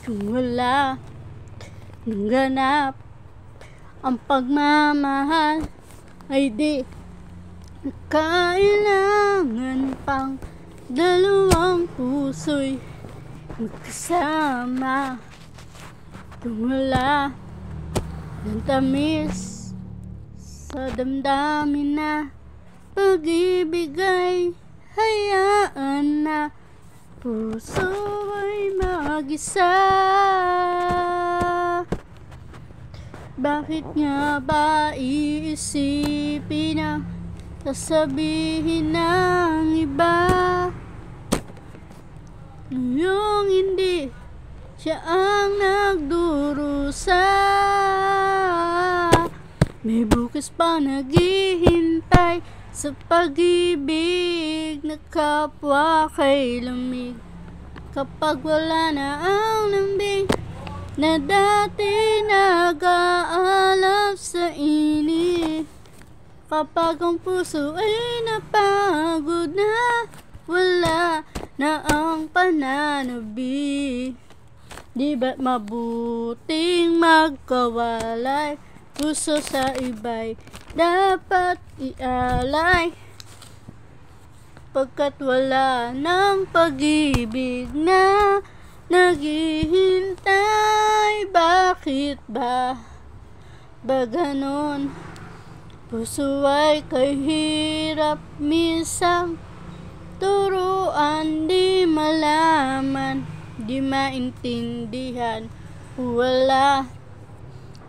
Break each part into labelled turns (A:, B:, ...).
A: Kung wala nang ganap ang pagmamahal, ay di kailangan pang dalawang puso'y magkasama. Kung wala ng tamis sa damdamin na pag-ibig, ay hayaan na puso ay mag-isa. Bakit nga ba iisipin ang sasabihin ng iba? Ngayong hindi siya ang nagdurusa, may bukas pa naghihintay sa pag-ibig na kapwa kay lamig. Kapag wala na ang lambing na dati nag-aalab sa init, kapag ang puso ay napagod na, wala na ang pananabik, di ba't mabuting magkawalay? Puso sa iba'y dapat ialay, pagkat wala ng pag-ibig na naghihintay. Bakit ba ganon? Puso ay kahirap minsan turuan, di malaman, di maintindihan. Wala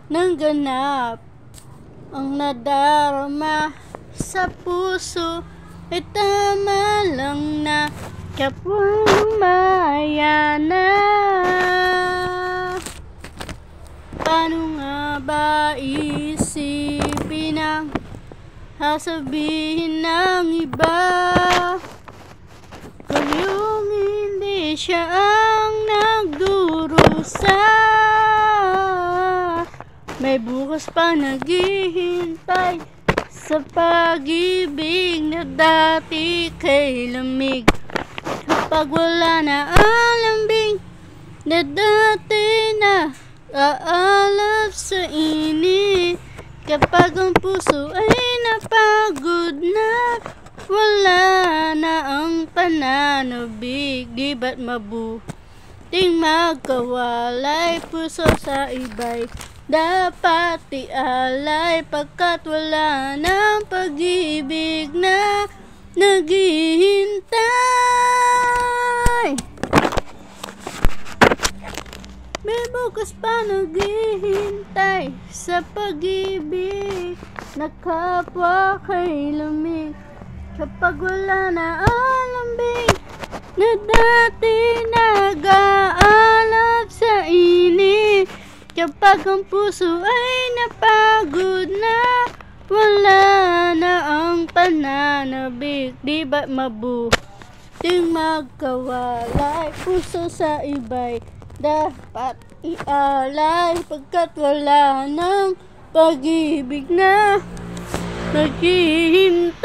A: nang ganap ang nadarama sa puso, ay tama lang na kapwang maya na. Paano nga ba isipin ang sasabihin ng iba, kung yung hindi siya ang nagdurusa? May bukas pa naghihintay sa pag-ibig na dati kay lamig. Kapag wala na ang lambing na dati na aalab sa init, kapag ang puso ay napagod na, wala na ang pananabik, di ba't mabuting magkawalay? Puso sa iba'y dapat ialay, pagkat wala ng pag-ibig na naghihintay. May bukas pa naghihintay sa pag-ibig na kapwa kay lamig. Kapag wala na ang lambing na dati nag-aalab sa init, kapag ang puso ay napagod na, wala na ang pananabik, di ba't mabuting magkawalay? Puso sa iba'y dapat ialay, pagkat wala ng pag-ibig na naghihintay.